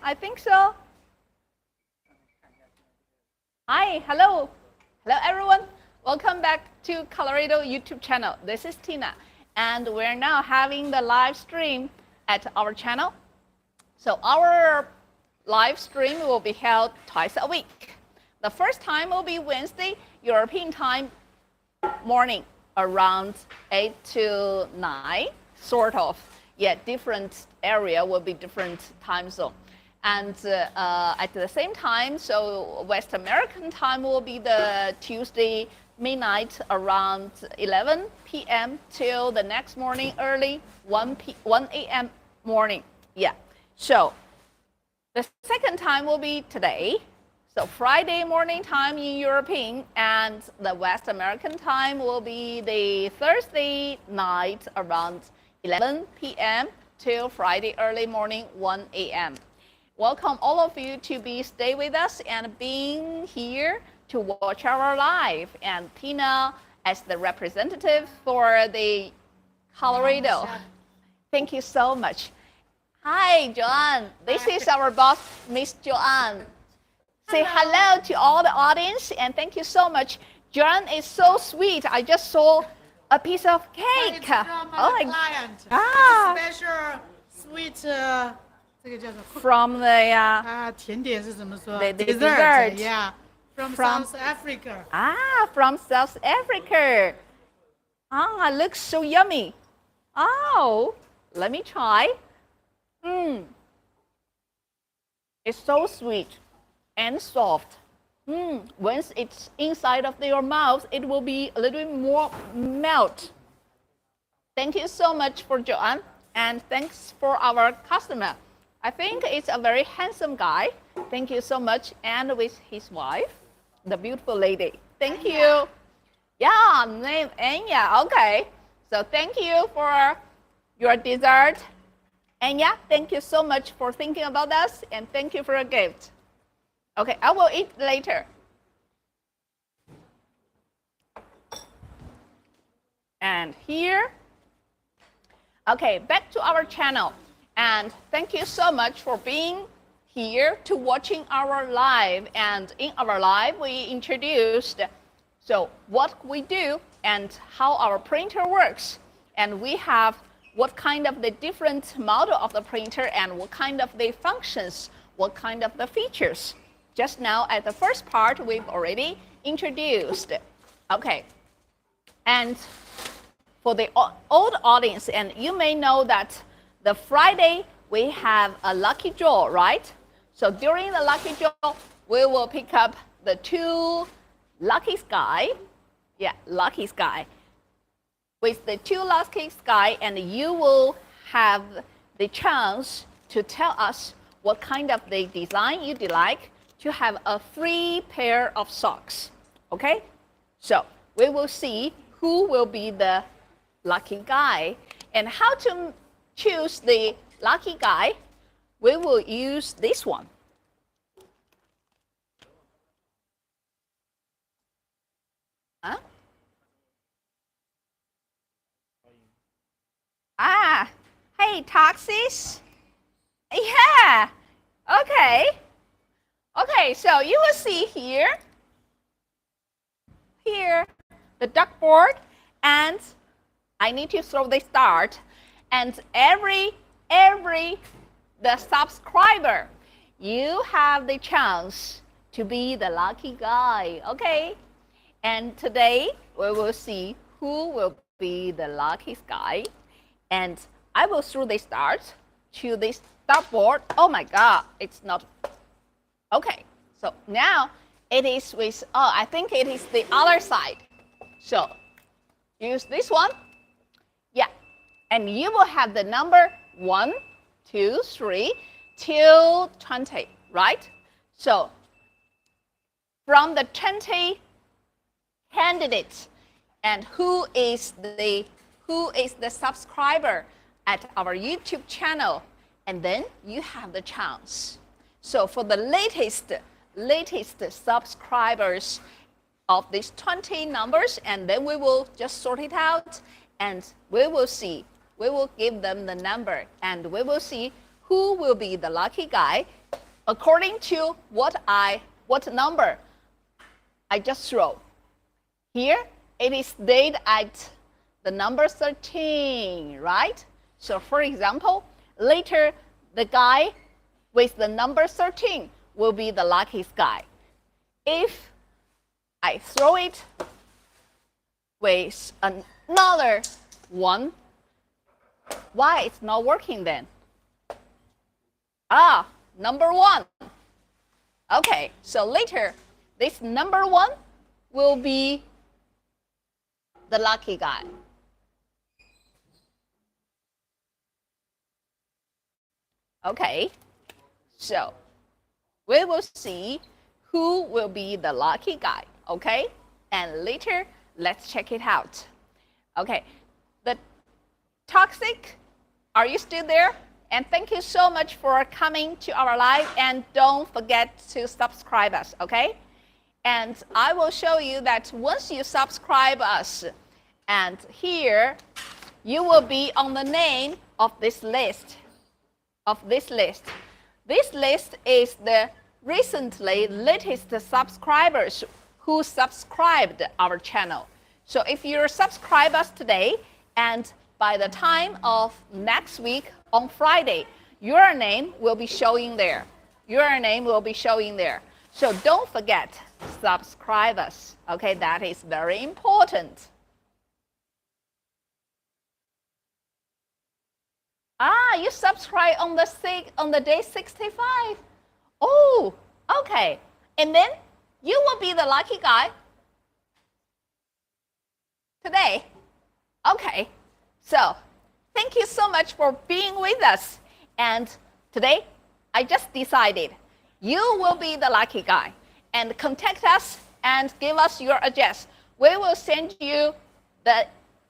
I think so. Hi, hello. Hello, everyone. Welcome back to Colorado YouTube channel. This is Tina, and we're now having the live stream at our channel. So our live stream will be held twice a week. The first time will be Wednesday, European time morning, around 8 to 9, sort of. Yeah, different area will be different time zone. And at the same time, so West American time will be the Tuesday midnight around 11 p.m. till the next morning early 1 a.m. morning. Yeah, so the second time will be today. So Friday morning time in European, and the West American time will be the Thursday night around 11 p.m. till Friday early morning 1 a.m. Welcome all of you to stay with us and being here to watch our live. And Tina as the representative for the Colorado. Thank you so much. Hi, Joan. This is our boss, Miss Joan. Say hello to all the audience and thank you so much. Joan is so sweet. I just saw a piece of cake. It's from my client. Special sweet. 这个叫做 from the 甜点是怎么说 the dessert. Yeah, from South Africa. From South Africa. It looks so yummy. Oh, let me try. It's so sweet and soft. Once it's inside of your mouth, it will be a little bit more melt. Thank you so much for Joan, and thanks for our customer. I think it's a very handsome guy. Thank you so much. And with his wife, the beautiful lady. Thank you. Yeah, name Anya. Okay. So thank you for your dessert. Anya, thank you so much for thinking about us. And thank you for your gift. Okay, I will eat later. And here. Okay, back to our channel. And thank you so much for being here to watching our live. And in our live, we introduced so what we do and how our printer works. And we have what kind of the different model of the printer and what kind of the functions, what kind of the features. Just now at the first part, we've already introduced. Okay. And for the old audience, and you may know that the Friday, we have a lucky draw, right? So during the lucky draw, we will pick up the 2 lucky sky. Yeah, lucky sky. With the 2 lucky sky, and you will have the chance to tell us what kind of the design you'd like to have a free pair of socks. Okay? So we will see who will be the lucky guy and how to choose the lucky guy. We will use this one. Huh? Hey, taxis. Yeah. Okay. Okay, so you will see here the duckboard, and I need to throw the start. And every the subscriber, you have the chance to be the lucky guy, okay? And today we will see who will be the lucky guy. And I will throw the start to this dartboard. Oh my God, it's not. Okay, so now it is with, I think it is the other side. So use this one. Yeah. And you will have the number 1, 2, 3 till 20, right? So from the 20 candidates, and who is the subscriber at our YouTube channel, and then you have the chance. So for the latest subscribers of these 20 numbers, and then we will just sort it out, and we will see. We will give them the number, and we will see who will be the lucky guy according to what number I just throw. Here, it is stayed at the number 13, right? So for example, later the guy with the number 13 will be the luckiest guy. If I throw it with another one, why it's not working then? Number 1. Okay, so later this number 1 will be the lucky guy. Okay, so we will see who will be the lucky guy, okay? And later, let's check it out. Okay, the toxic, are you still there? And thank you so much for coming to our live, and don't forget to subscribe us, okay? And I will show you that once you subscribe us, and here you will be on the name of this list. This list is the recently latest subscribers who subscribed our channel. So if you subscribe us today, and by the time of next week on Friday, your name will be showing there. Your name will be showing there. So don't forget, subscribe us. Okay, that is very important. You subscribe on the day 65. Oh, okay. And then you will be the lucky guy today. Okay. So, thank you so much for being with us. And today, I just decided you will be the lucky guy. And contact us and give us your address. We will send you the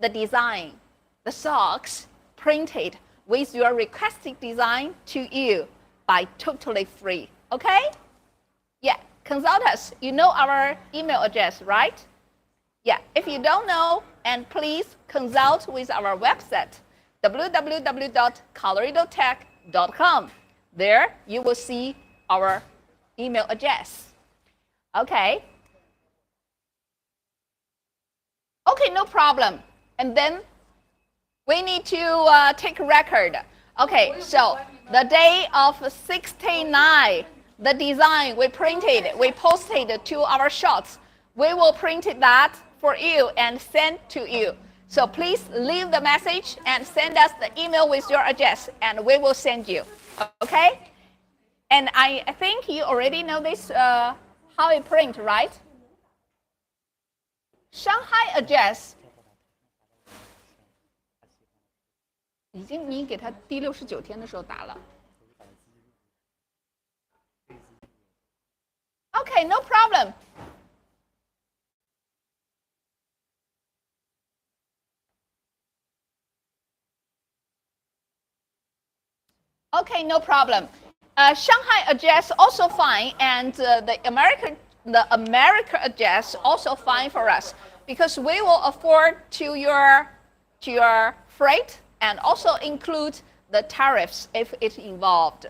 design, the socks printed with your requested design to you by totally free. Okay? Yeah, consult us. You know our email address, right? Yeah, if you don't know, and please consult with our website, www.coloradotech.com. There you will see our email address. Okay? Okay, no problem. And then we need to take a record. Okay, so the day of 69, the design we printed, we posted to our shots. We will print that for you and send to you. So please leave the message and send us the email with your address, and we will send you. Okay? And I think you already know this, how it print, right? Shanghai address. 已经你给他第69天的时候打了。Okay, no problem. Okay, no problem. Shanghai address also fine, and the American address also fine for us, because we will afford to your freight and also include the tariffs if it's involved.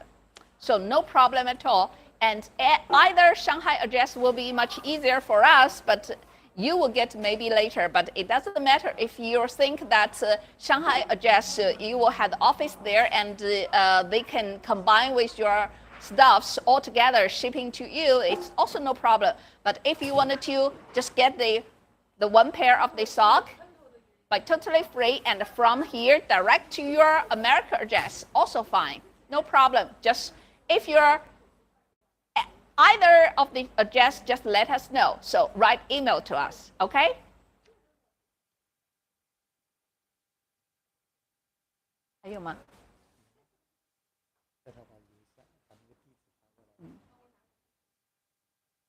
So no problem at all. And either Shanghai address will be much easier for us, but you will get maybe later. But it doesn't matter if you think that Shanghai address, you will have the office there, and they can combine with your stuffs all together, shipping to you. It's also no problem. But if you wanted to just get the one pair of the sock, by totally free, and from here direct to your America address, also fine, no problem. Just if you're either of the address, just let us know. So write email to us, okay?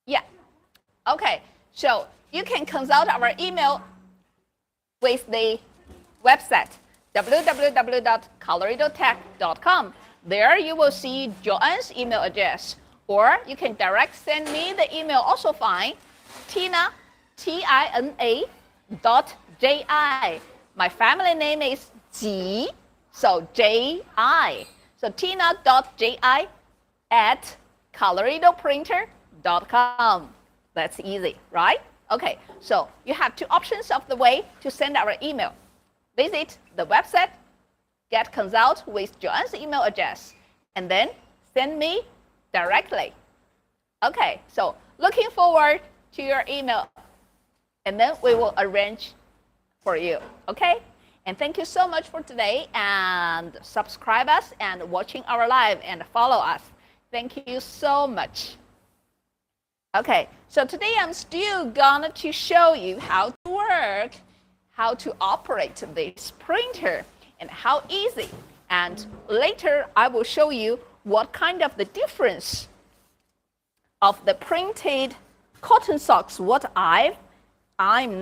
Yeah. Okay. So you can consult our email with the website www.coloradotech.com. There you will see Joan's email address, or you can direct send me the email, also fine. Tina, Tina .ji. My family name is Ji, so Ji. So Tina.ji at coloredoprinter.com. That's easy, right? Okay, so you have two options of the way to send our email. Visit the website, get consult with Joan's email address, and then send me directly. Okay, so looking forward to your email, and then we will arrange for you, okay? And thank you so much for today, and subscribe us and watching our live and follow us. Thank you so much. Okay, so today I'm still going to show you how to work, how to operate this printer, and how easy. And later I will show you what kind of the difference of the printed cotton socks, what I'm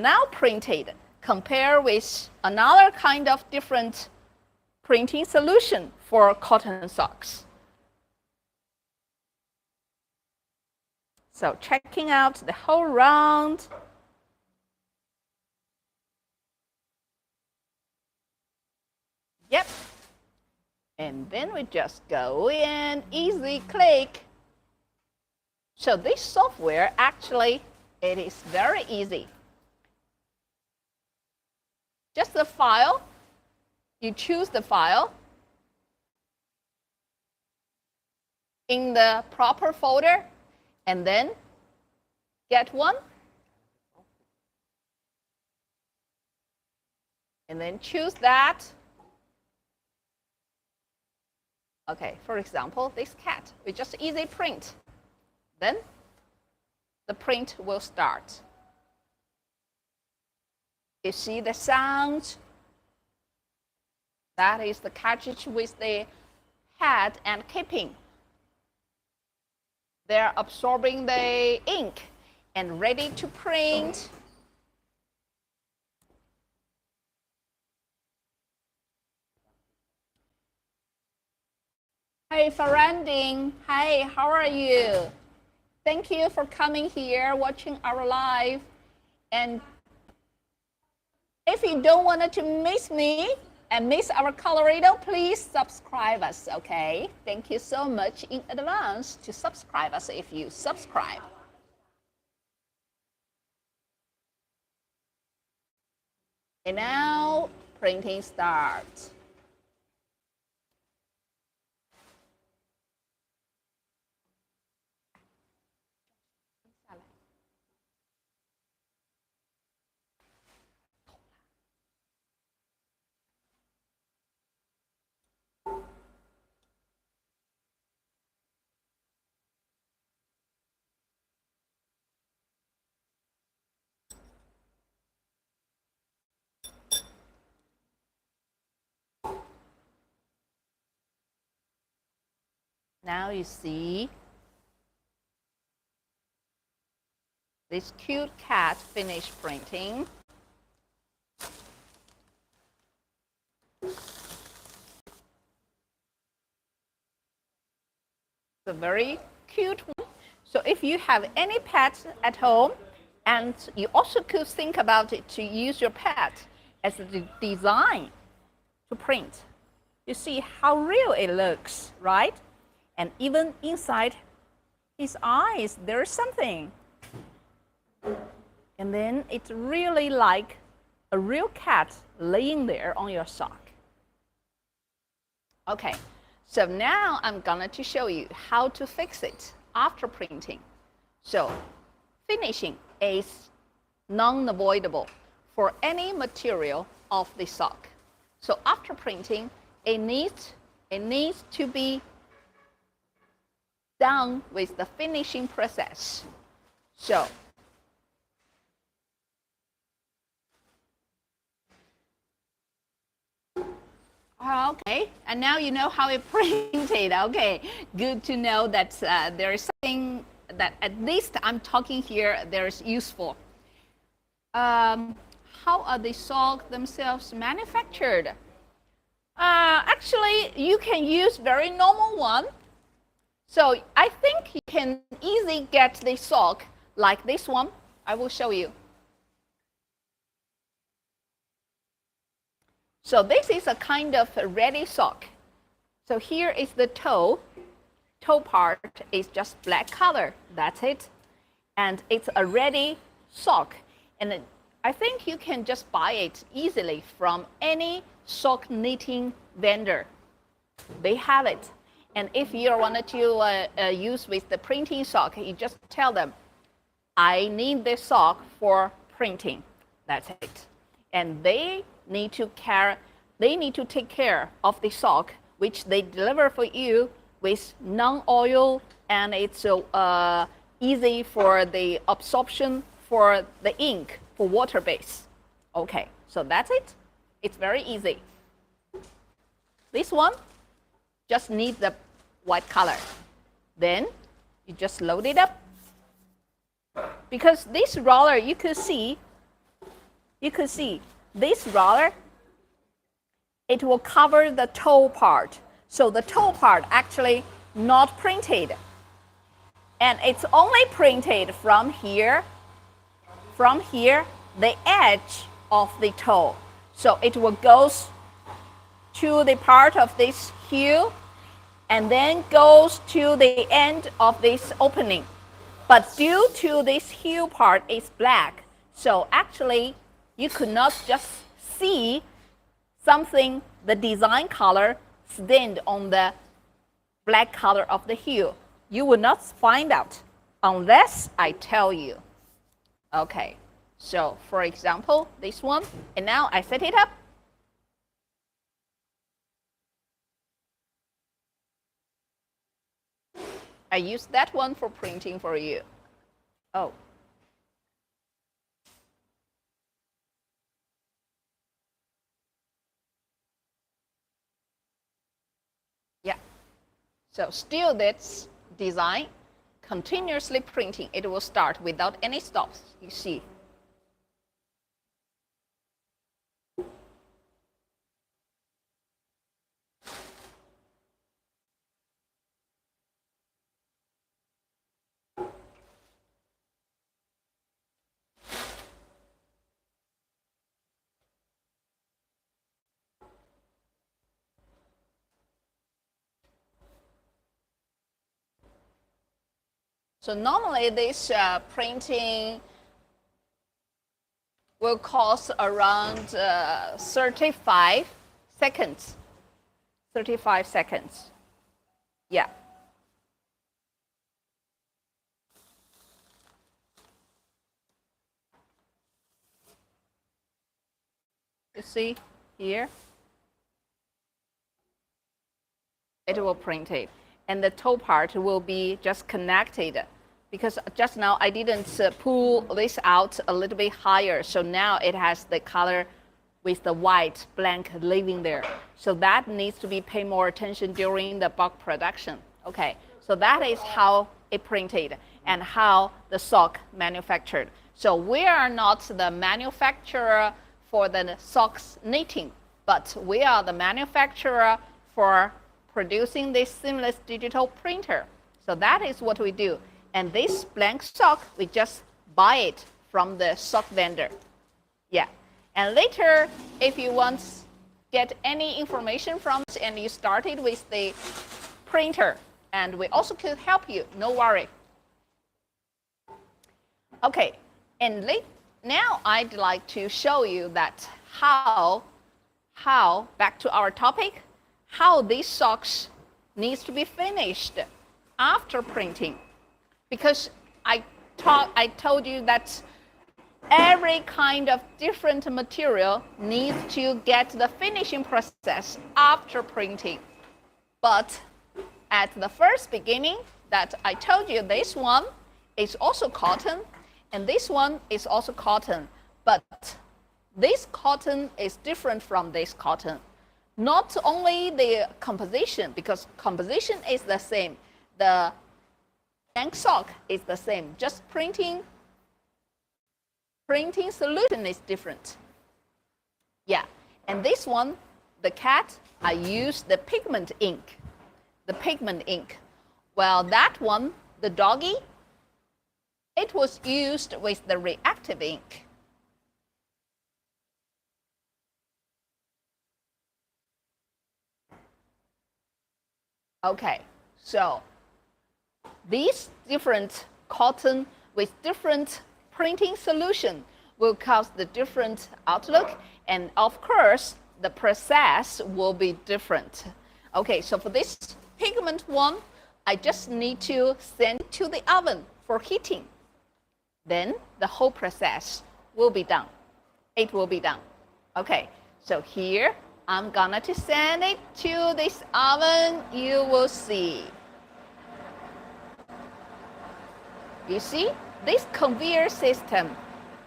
now printed, compare with another kind of different printing solution for cotton socks. So checking out the whole round. Yep. And then we just go in, easy click. So this software, actually, it is very easy. Just the file, you choose the file in the proper folder, and then get one, and then choose that. Okay, for example, this cat, we just easy print. Then the print will start. You see the sound? That is the cartridge with the head and keeping. They're absorbing the ink and ready to print. Hey, Faranding. Hey, how are you? Thank you for coming here, watching our live. And if you don't want to miss me and miss our Colorado, please subscribe us, okay? Thank you so much in advance to subscribe us if you subscribe. And now, printing starts. Now you see this cute cat finished printing. It's a very cute one. So if you have any pets at home, and you also could think about it to use your pet as a design to print. You see how real it looks, right? And even inside his eyes, there's something. And then it's really like a real cat laying there on your sock. Okay, so now I'm going to show you how to fix it after printing. So finishing is non-avoidable for any material of the sock. So after printing, it needs to be done with the finishing process. So okay, and now you know how it printed. Okay, good to know that there is something that at least I'm talking here there's useful. How are the socks themselves manufactured? Actually, you can use very normal one. So I think you can easily get the sock like this one. I will show you. So this is a kind of a ready sock. So here is the toe toe part is just black color. That's it. And it's a ready sock. And I think you can just buy it easily from any sock knitting vendor. They have it. And if you wanted to use with the printing sock, you just tell them, I need this sock for printing. That's it. And they need to take care of the sock, which they deliver for you with non-oil, and it's easy for the absorption for the ink for water base. Okay, so that's it. It's very easy. This one just needs the white color. Then you just load it up. Because this roller, you could see this roller, it will cover the toe part. So the toe part actually not printed. And it's only printed from here, the edge of the toe. So it will go to the part of this heel and then goes to the end of this opening. But due to this heel part is black, so actually you could not just see something, the design color stained on the black color of the heel. You will not find out unless I tell you. Okay, so for example, this one, and now I set it up. I use that one for printing for you. Oh. Yeah. So still this design, continuously printing, it will start without any stops, you see. So normally this printing will cost around 35 seconds. 35 seconds. Yeah. You see here? It will print it. And the toe part will be just connected. Because just now I didn't pull this out a little bit higher. So now it has the color with the white blank living there. So that needs to be paid more attention during the bulk production. Okay, so that is how it printed and how the sock manufactured. So we are not the manufacturer for the socks knitting, but we are the manufacturer for producing this seamless digital printer. So that is what we do. And this blank sock, we just buy it from the sock vendor. Yeah. And later, if you want to get any information from us and you started with the printer, and we also could help you, no worry. Okay, and now I'd like to show you that how, back to our topic, how these socks needs to be finished after printing. Because I told you that every kind of different material needs to get the finishing process after printing. But at the first beginning that I told you, this one is also cotton and this one is also cotton. But this cotton is different from this cotton. Not only the composition, because composition is the same. The blank sock is the same, just printing solution is different. Yeah, and this one, the cat, I use the pigment ink. Well, that one, the doggy, it was used with the reactive ink. Okay, so these different cotton with different printing solution will cause the different outlook, and of course the process will be different. Okay, so for this pigment one, I just need to send it to the oven for heating. Then the whole process will be done. It will be done. Okay, so here I'm gonna to send it to this oven. You will see. You see, this conveyor system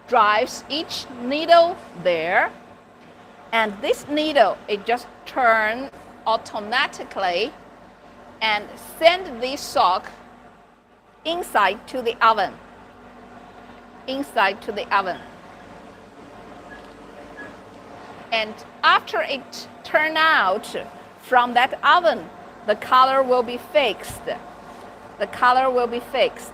drives each needle there, and this needle, it just turns automatically and send this sock inside to the oven. Inside to the oven. And after it turns out from that oven, the color will be fixed. The color will be fixed.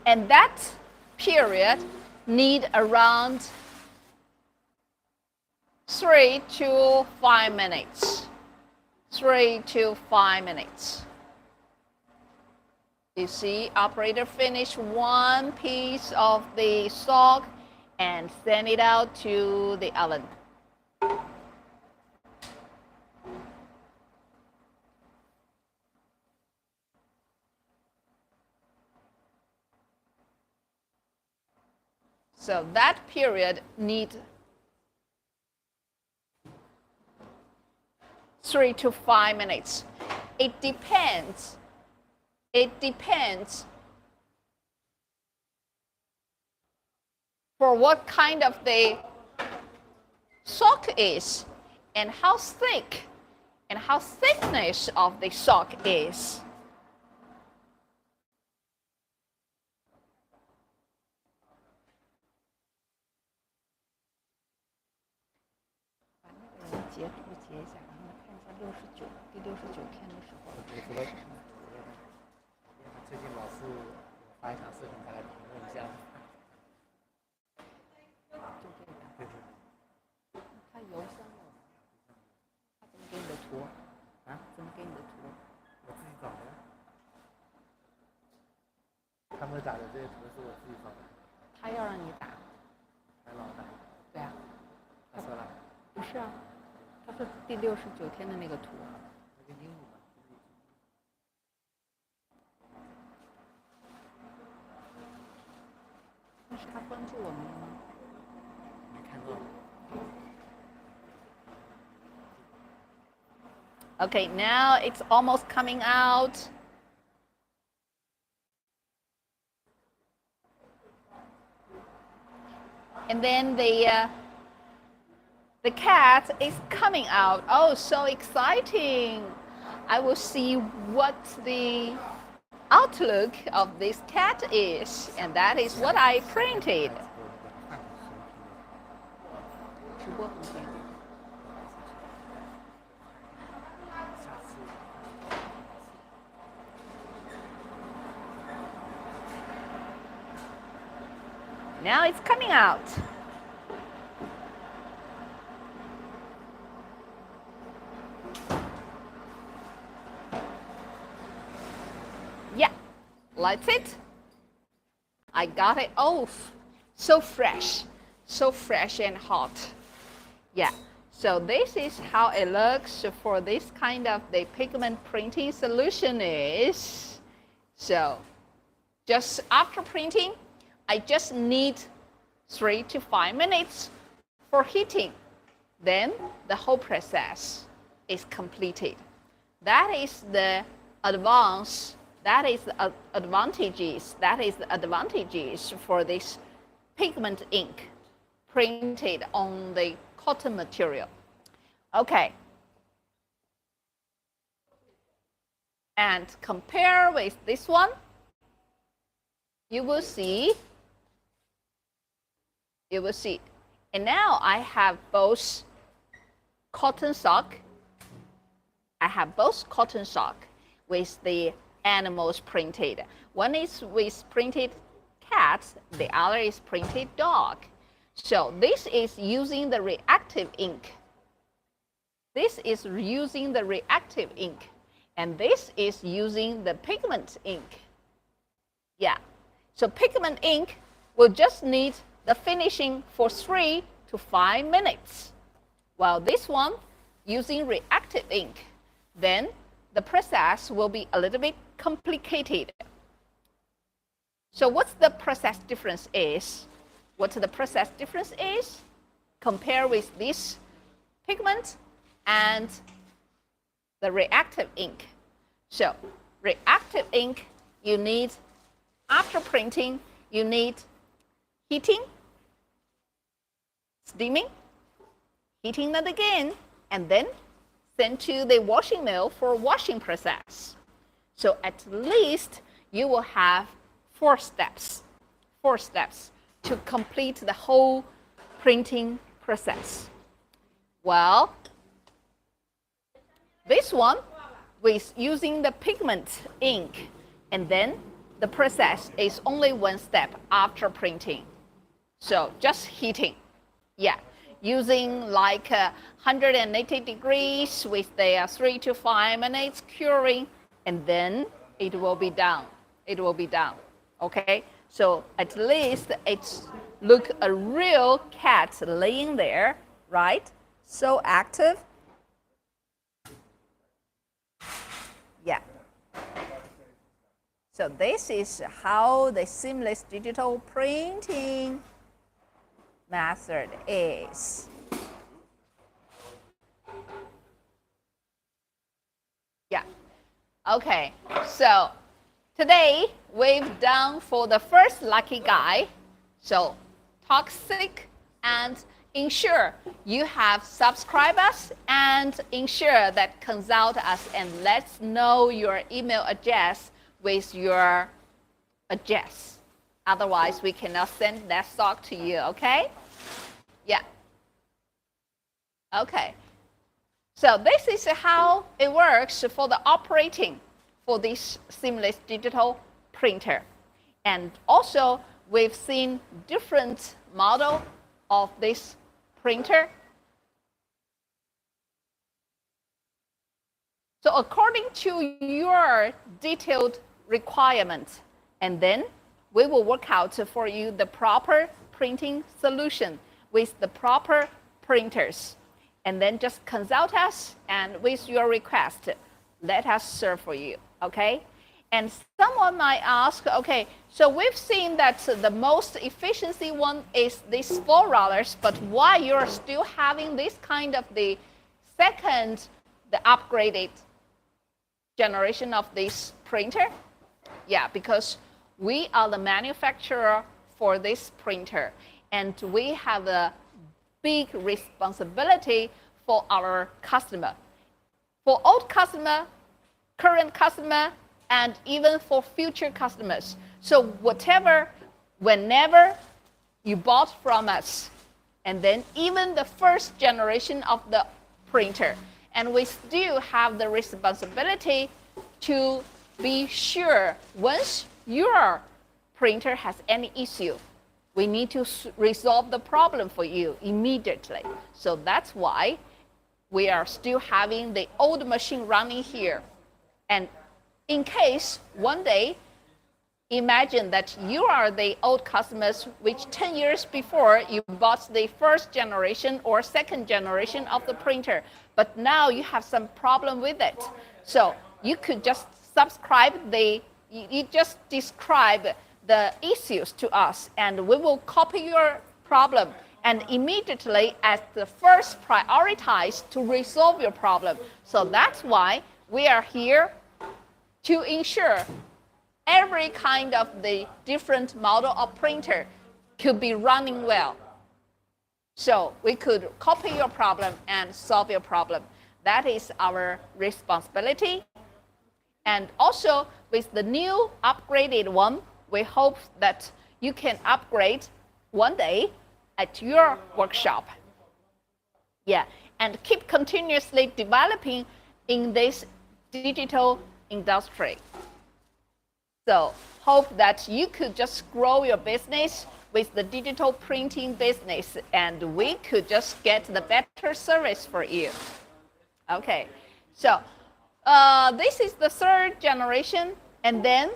And that period need around 3 to 5 minutes. 3 to 5 minutes. You see, operator finish one piece of the sock and send it out to the oven. So that period need 3 to 5 minutes. It depends. It depends for what kind of the sock is and how thick and how thickness of the sock is.他们打的这些图是我自己放的。他要让你打。还让我打？对啊。他说了。不是啊，他说第69天的那个图。那个鹦鹉嘛。那是他关注我们了吗？没看到。Okay, now it's almost coming out. And then the cat is coming out. Oh, so exciting. I will see what the outlook of this cat is. And that is what I printed. Now it's coming out. Yeah, that's it. I got it off. So fresh and hot. Yeah, so this is how it looks for this kind of the pigment printing solution is. So just after printing, I just need 3 to 5 minutes for heating. Then the whole process is completed. That is the advance. That is the advantages. That is the advantages for this pigment ink printed on the cotton material. Okay. And compare with this one, you will see. You will see. And now I have both cotton sock. I have both cotton sock with the animals printed. One is with printed cat, the other is printed dog. So this is using the reactive ink. This is using the reactive ink. And this is using the pigment ink. Yeah, so pigment ink will just need the finishing for 3 to 5 minutes. While this one, using reactive ink, then the process will be a little bit complicated. So what's the process difference is? What the process difference is? Compare with this pigment and the reactive ink. So reactive ink, you need, after printing, you need heating, steaming, heating it again, and then sent to the washing mill for washing process. So at least you will have 4 steps to complete the whole printing process. Well, this one with using the pigment ink, and then the process is only 1 step after printing. So just heating. Yeah, using like 180 degrees with the 3 to 5 minutes curing, and then it will be done. It will be done. Okay, so at least it's look a real cat laying there, right? So active. Yeah. So this is how the seamless digital printing method is. Yeah. Okay, so today we've done for the first lucky guy. So toxic, and ensure you have subscribed us and ensure that consult us and let's know your email address with your address. Otherwise, we cannot send that stock to you, okay? Yeah. Okay. So this is how it works for the operating for this seamless digital printer. And also, we've seen different model of this printer. So according to your detailed requirement, and then we will work out for you the proper printing solution with the proper printers. And then just consult us, and with your request, let us serve for you, okay? And someone might ask, okay, so we've seen that the most efficiency one is this $4, but why you're still having this kind of the second, the upgraded generation of this printer? Yeah, because we are the manufacturer for this printer, and we have a big responsibility for our customer. For old customer, current customer, and even for future customers. So whatever, whenever you bought from us, and then even the first generation of the printer, and we still have the responsibility to be sure once your printer has any issue, we need to resolve the problem for you immediately. So that's why we are still having the old machine running here. And in case one day, imagine that you are the old customers which 10 years before you bought the first generation or second generation of the printer, but now you have some problem with it. So you could just you just describe the issues to us, and we will copy your problem and immediately as the first prioritize to resolve your problem. So that's why we are here to ensure every kind of the different model of printer could be running well. So we could copy your problem and solve your problem. That is our responsibility. And also with the new upgraded one, we hope that you can upgrade one day at your workshop. Yeah, and keep continuously developing in this digital industry. So hope that you could just grow your business with the digital printing business, and we could just get the better service for you. Okay, so This is the third generation, and then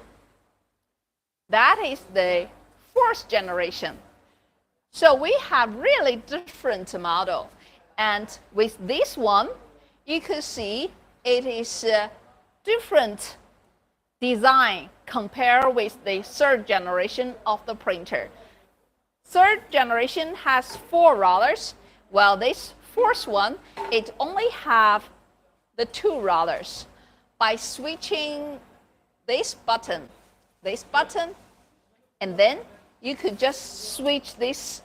that is the fourth generation. So we have really different model. And with this one, you can see it is a different design compared with the third generation of the printer. Third generation has 4 rollers, while this fourth one, it only have the 2 rollers. By switching this button, and then you could just switch this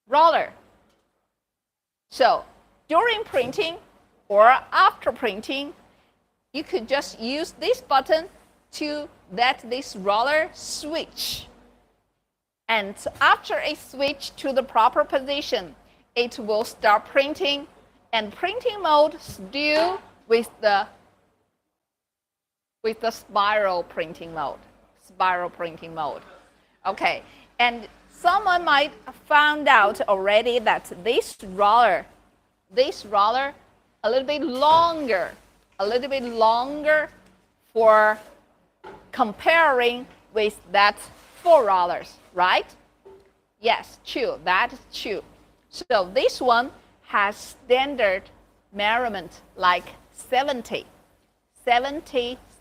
roller. So during printing or after printing, you could just use this button to let this roller switch. And after it switches to the proper position, it will start printing, and printing mode still with the spiral printing mode. Okay, and someone might have found out already that this roller a little bit longer for comparing with that 4 rollers, right? Yes, true, that is true. So this one has standard measurement like 70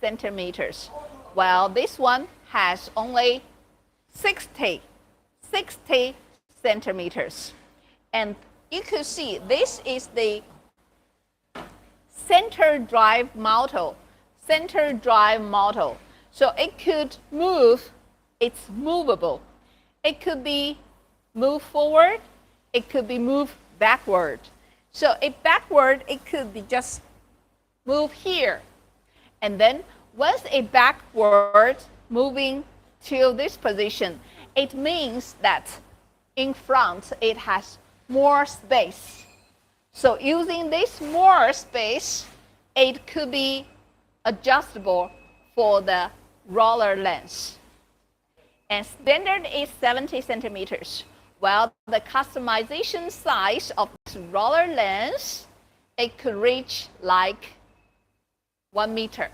centimeters, while this one has only 60 centimeters. And you could see this is the center drive model. So it could move, it's movable. It could be moved forward, it could be moved backward. So if backward, it could be just move here. And then once it backward moving to this position, it means that in front it has more space. So using this more space, it could be adjustable for the roller length. And standard is 70 centimeters, while the customization size of this roller length, it could reach like 1 meter.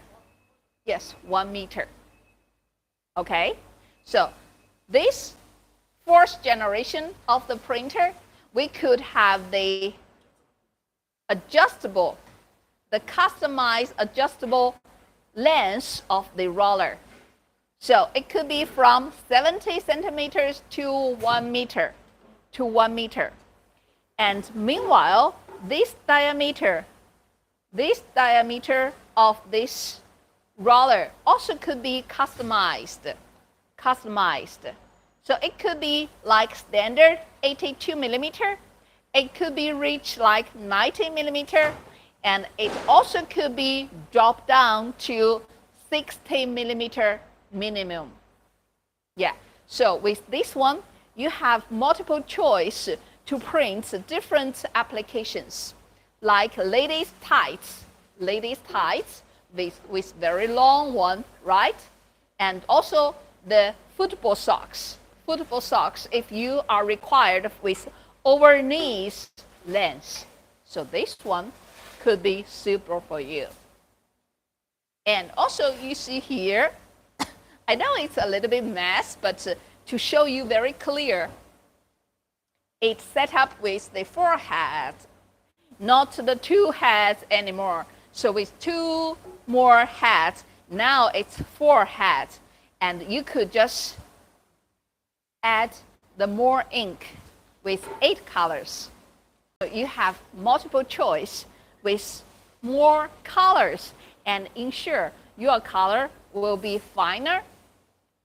Yes, 1 meter. Okay, so this fourth generation of the printer, we could have the customized adjustable length of the roller. So it could be from 70 centimeters to 1 meter. And meanwhile, this diameter of this roller also could be customized. So it could be like standard 82 millimeter. It could be reached like 90 millimeter. And it also could be dropped down to 60 millimeter minimum. Yeah, so with this one, you have multiple choice to print different applications, like ladies' tights with very long one, right? And also the football socks if you are required with over knees length. So this one could be super for you. And also you see here, I know it's a little bit mess, but to show you very clear, it's set up with the 4 heads, not the 2 heads anymore. So with 2 more heads, now it's 4 heads. And you could just add the more ink with 8 colors. So you have multiple choice with more colors and ensure your color will be finer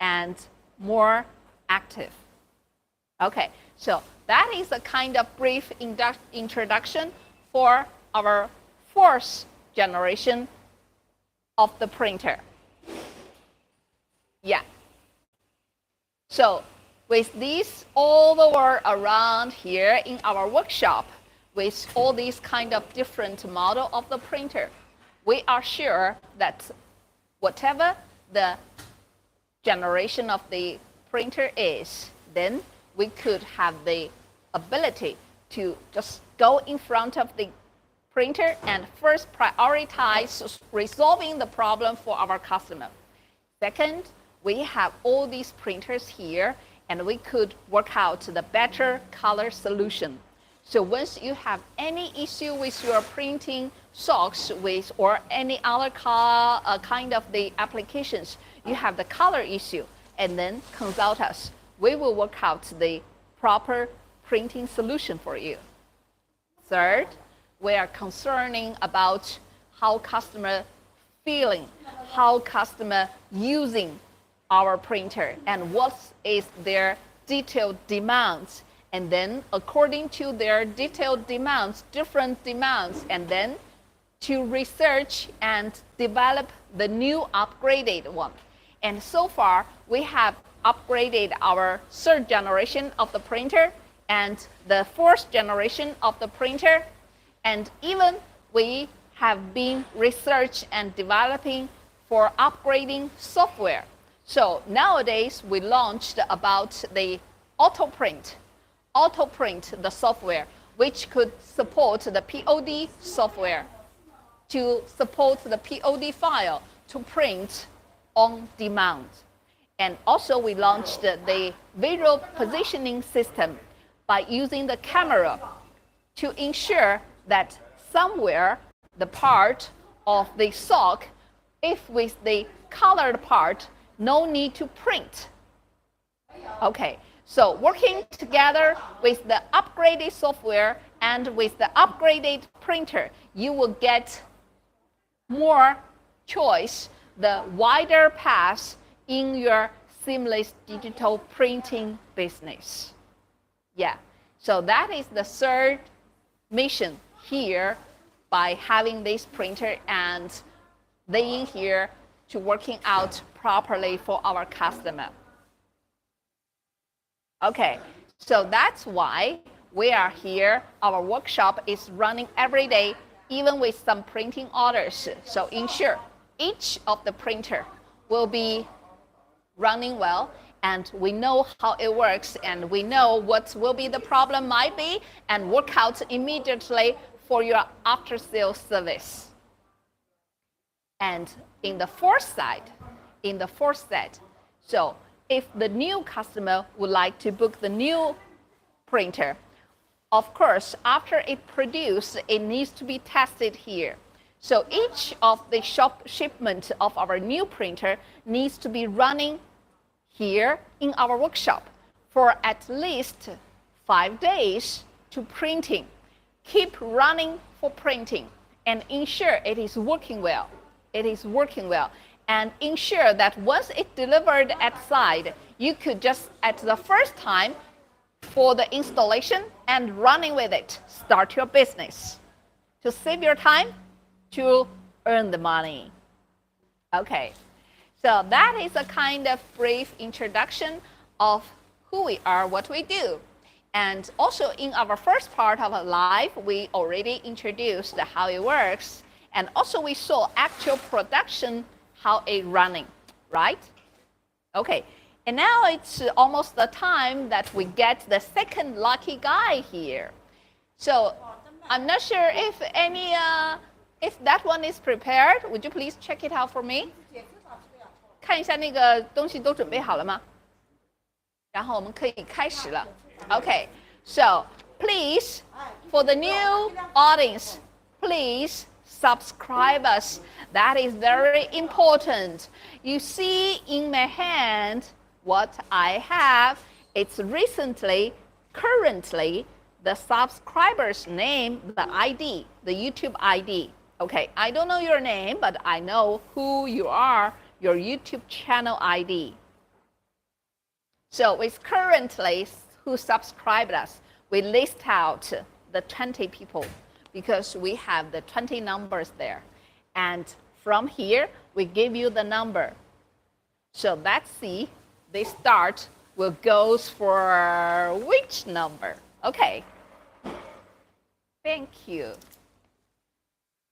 and more active. Okay, so that is a kind of brief introduction for our 4th generation of the printer. Yeah. So with these all over around here in our workshop, with all these kind of different model of the printer, we are sure that whatever the generation of the printer is, then we could have the ability to just go in front of the printer and first prioritize resolving the problem for our customer. Second, we have all these printers here and we could work out the better color solution. So once you have any issue with your printing socks with or any other kind of the applications, you have the color issue, and then consult us. We will work out the proper printing solution for you. Third, we are concerning about how customer feeling, how customer using our printer, and what is their detailed demands. And then according to their detailed demands, different demands, and then to research and develop the new upgraded one. And so far, we have upgraded our third generation of the printer and the fourth generation of the printer. And even we have been research and developing for upgrading software. So nowadays, we launched about the AutoPrint, the software, which could support the POD software to support the POD file to print on demand. And also we launched the visual positioning system by using the camera to ensure that somewhere the part of the sock, if with the colored part, no need to print. Okay, so working together with the upgraded software and with the upgraded printer, you will get more choice, the wider path in your seamless digital printing business. Yeah, so that is the third mission here by having this printer and laying here to working out properly for our customer. Okay, so that's why we are here. Our workshop is running every day, even with some printing orders. So ensure each of the printer will be running well, and we know how it works, and we know what will be the problem might be, and work out immediately for your after-sales service. And in the fourth set, so if the new customer would like to book the new printer, of course, after it produced, it needs to be tested here. So each of the shipment of our new printer needs to be running here in our workshop for at least 5 days to printing. Keep running for printing and ensure it is working well. It is working well. And ensure that once it's delivered at site, you could just at the first time for the installation and running with it, start your business to save your time, to earn the money. Okay, so that is a kind of brief introduction of who we are, what we do. And also in our first part of our live, we already introduced how it works. And also we saw actual production, how it running, right? Okay, and now it's almost the time that we get the second lucky guy here. So I'm not sure if if that one is prepared. Would you please check it out for me? 看一下那个东西都准备好了吗？然后我们可以开始了。Okay, so please, for the new audience, please subscribe us. That is very important. You see in my hand what I have. It's currently, the subscriber's name, the ID, the YouTube ID. Okay, I don't know your name, but I know who you are, your YouTube channel ID. So it's currently who subscribed us. We list out the 20 people because we have the 20 numbers there. And from here, we give you the number. So let's see, the start will go for which number? Okay. Thank you.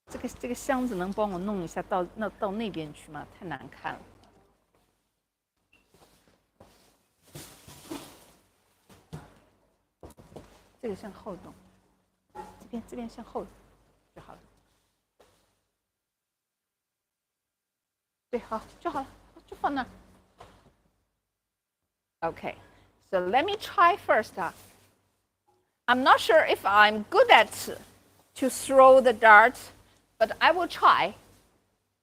这个箱子能帮我弄一下到那边去吗？太难看了。这个向后动，这边向后。就好了。对，好，就好了，就放那。Okay, so let me try first. I'm not sure if I'm good at to throw the dart, but I will try.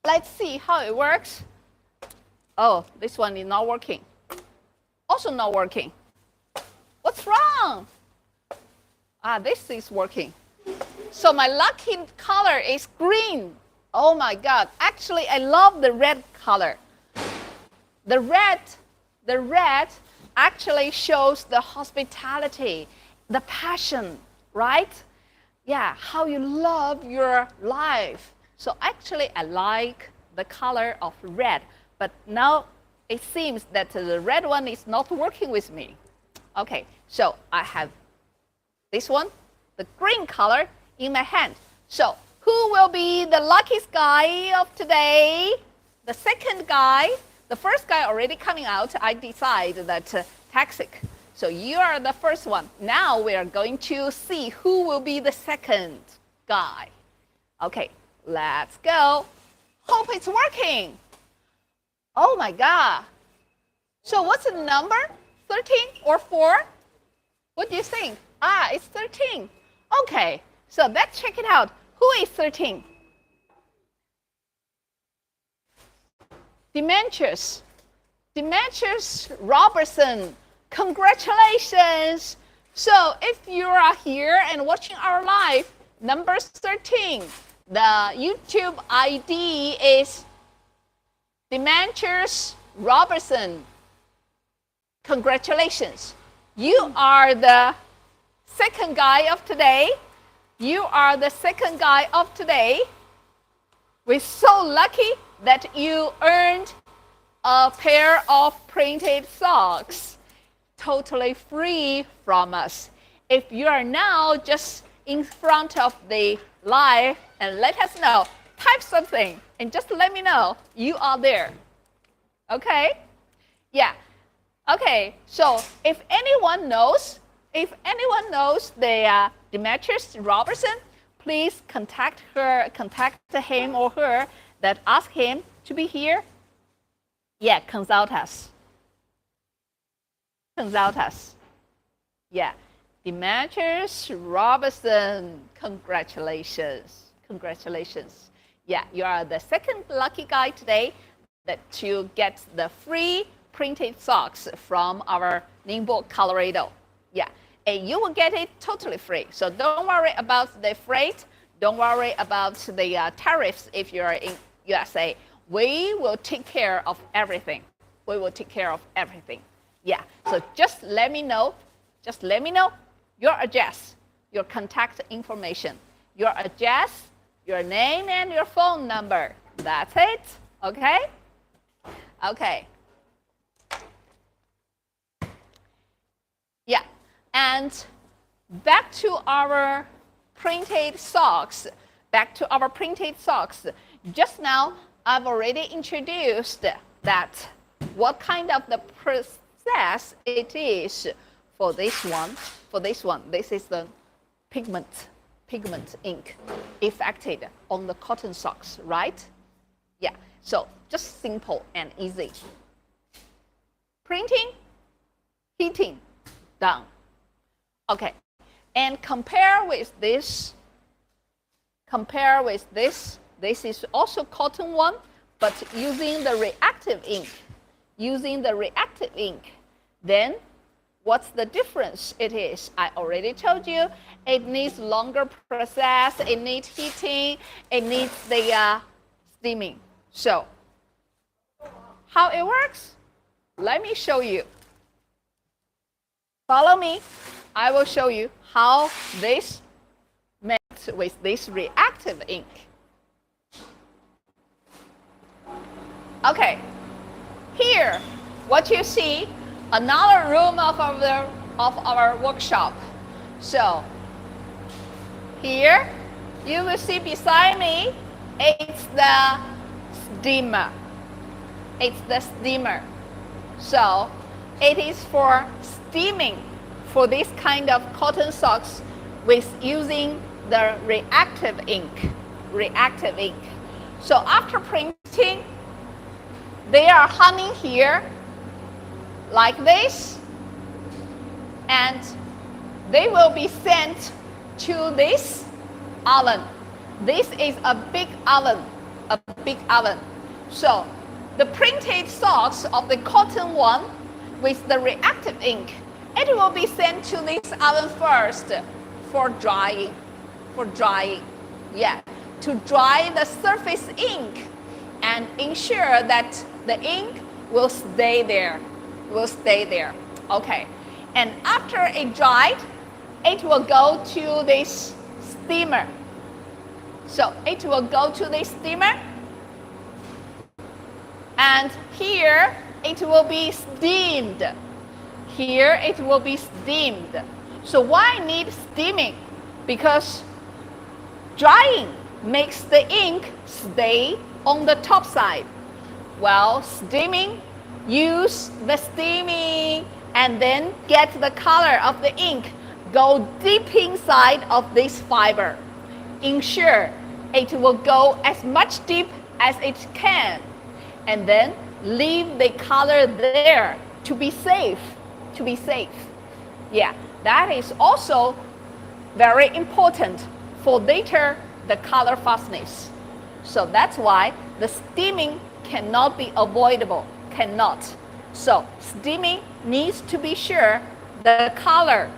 Let's see how it works. Oh, this one is not working. Also not working. What's wrong? This is working. So my lucky color is green. Oh my God. Actually, I love the red color. The red actually shows the hospitality, the passion, right? Yeah, how you love your life. So actually, I like the color of red. But now it seems that the red one is not working with me. Okay, so I have this one, the green color, in my hand. So who will be the luckiest guy of today? The second guy. The first guy already coming out. I decided that Taxic. So you are the first one. Now we are going to see who will be the second guy. Okay, let's go. Hope it's working. Oh my God. So what's the number? 13 or 4? What do you think? It's 13. Okay, so let's check it out. Who is 13? Demetrius Robertson. Congratulations. So if you are here and watching our live, number 13, the YouTube ID is Demetrius Robertson. Congratulations. You are the second guy of today. You are the second guy of today. We're so lucky that you earned a pair of printed socks, totally free from us. If you are now just in front of the live and let us know, type something and just let me know you are there. Okay? Yeah. Okay, so if anyone knows the Demetrius Robertson, please contact him or her, that ask him to be here. Yeah, consult us. Yeah, Demetrius Robertson, congratulations. Yeah, you are the second lucky guy today that you get the free printed socks from our Ningbo, Colorado. Yeah, and you will get it totally free. So don't worry about the freight. Don't worry about the tariffs if you're in USA. We will take care of everything. Yeah, so just let me know your address, your contact information, your address, your name, and your phone number. That's it, okay? Okay. Yeah, and back to our printed socks. Just now, I've already introduced that what kind of the process it is for this one. This is the pigment ink affected on the cotton socks, right? Yeah, so just simple and easy. Printing, heating, done. Okay, and compare with this. This is also cotton one, but using the reactive ink. Then what's the difference? It is, I already told you, it needs longer process, it needs heating, it needs the steaming. So how it works? Let me show you. Follow me. I will show you how this makes with this reactive ink. Okay, here, what you see, another room of our workshop. So here, you will see beside me, it's the steamer. So it is for steaming for this kind of cotton socks with using the reactive ink. Reactive ink. So after printing, they are hanging here like this, and they will be sent to this oven. This is a big oven, a big oven. So the printed socks of the cotton one with the reactive ink, it will be sent to this oven first for drying, yeah, to dry the surface ink and ensure that the ink will stay there, okay. And after it dried, it will go to this steamer. So it will go to this steamer, and here it will be steamed. Here it will be steamed. So why need steaming? Because drying makes the ink stay on the top side. Well, steaming, use the steaming and then get the color of the ink go deep inside of this fiber. Ensure it will go as much deep as it can, and then leave the color there to be safe. Yeah, that is also very important for later the color fastness. So that's why the steaming cannot be avoidable, cannot. So steaming needs to be sure the color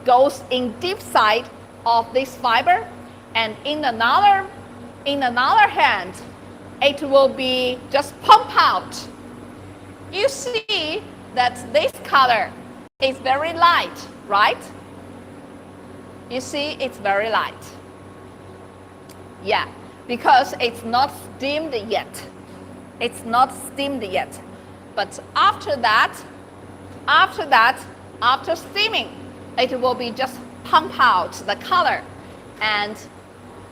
goes in deep side of this fiber, and in another hand, it will be just pump out. You see that this color is very light, right? You see it's very light. Yeah, because it's not steamed yet. It's not steamed yet. But after steaming, it will be just pump out the color, and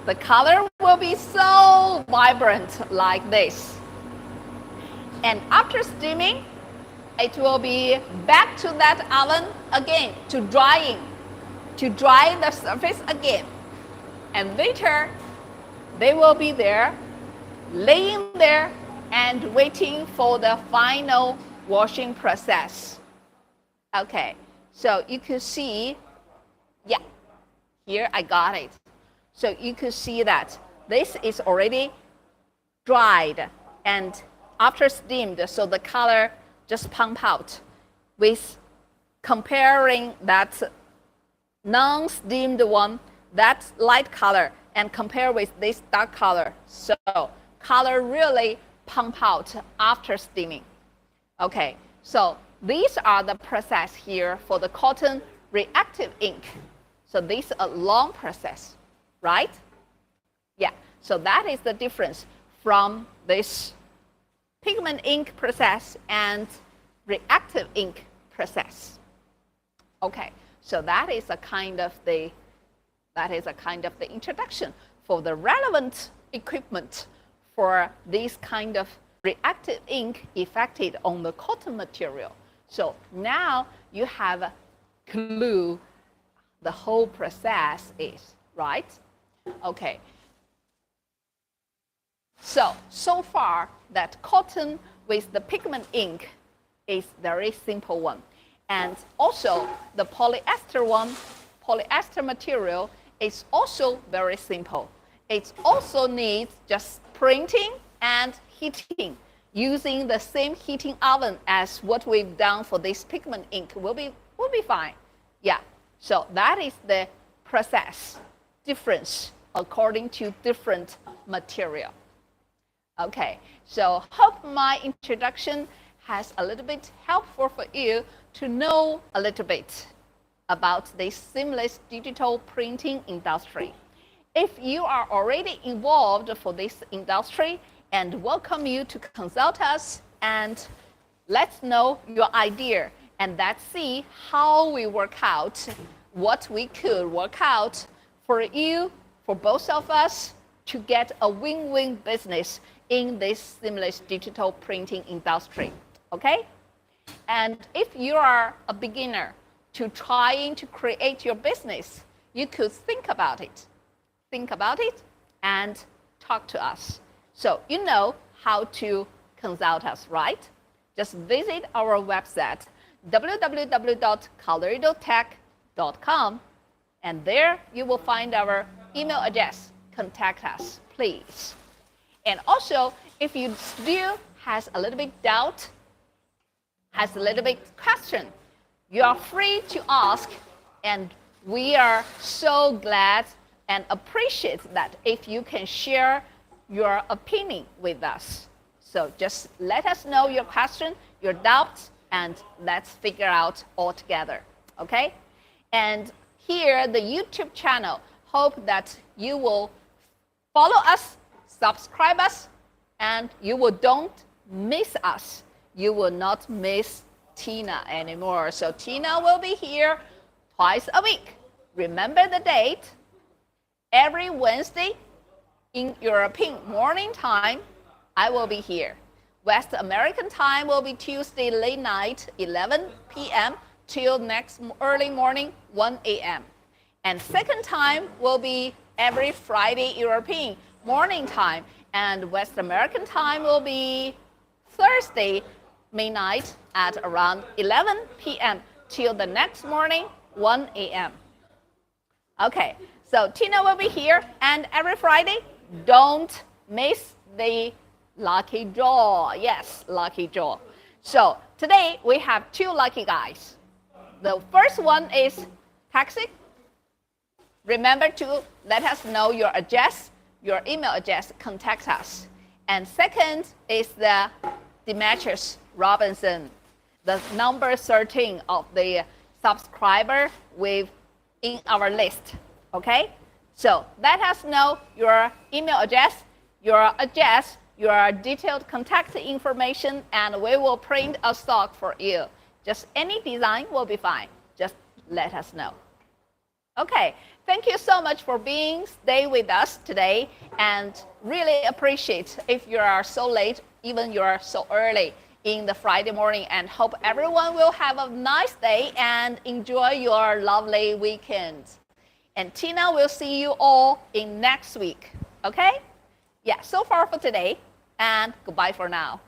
the color will be so vibrant like this. And after steaming, it will be back to that oven again to dry the surface again. And later, they will be there, laying there and waiting for the final washing process. Okay, so you can see, yeah, here I got it. So you can see that this is already dried and after steamed, so the color just pump out. With comparing that non-steamed one, that light color, and compare with this dark color, so color really pump out after steaming. Okay, so these are the process here for the cotton reactive ink. So this is a long process, right? Yeah, so that is the difference from this pigment ink process and reactive ink process. Okay, so that is a kind of the introduction for the relevant equipment for this kind of reactive ink effected on the cotton material. So now you have a clue the whole process is, right? Okay. So far that cotton with the pigment ink is very simple one. And also the polyester one, polyester material is also very simple. It also needs just printing and heating. Using the same heating oven as what we've done for this pigment ink will be fine. Yeah, so that is the process difference according to different material. Okay, so hope my introduction has a little bit helpful for you to know a little bit about the seamless digital printing industry. If you are already involved for this industry, and welcome you to consult us and let's know your idea, and let's see how we work out what we could work out for you, for both of us, to get a win-win business in this seamless digital printing industry. Okay? And if you are a beginner to trying to create your business, you could think about it. think about it and talk to us. So you know how to consult us, right? Just visit our website www.coloradotech.com, and there you will find our email address. Contact us, please. And also, if you still has a little bit doubt, has a little bit question, you are free to ask, and we are so glad and appreciate that if you can share your opinion with us. So just let us know your question, your doubts, and let's figure out all together, okay? And here, the YouTube channel, hope that you will follow us, subscribe us, and you will don't miss us. You will not miss Tina anymore. So Tina will be here twice a week. Remember the date. Every Wednesday in European morning time, I will be here. West American time will be Tuesday late night, 11 p.m. till next early morning, 1 a.m. And second time will be every Friday European morning time. And West American time will be Thursday midnight at around 11 p.m. till the next morning, 1 a.m. Okay, so Tina will be here, and every Friday, don't miss the lucky draw. Yes, lucky draw. So today we have two lucky guys. The first one is Taxi. Remember to let us know your address, your email address, contact us. And second is the Demetrius Robinson, the number 13 of the subscriber in our list, okay? So let us know your email address, your detailed contact information, and we will print a stock for you. Just any design will be fine. Just let us know. Okay, thank you so much for stay with us today, and really appreciate if you are so late, even you are so early in the Friday morning, and hope everyone will have a nice day and enjoy your lovely weekend. And Tina will see you all in next week, okay? Yeah, so far for today, and goodbye for now.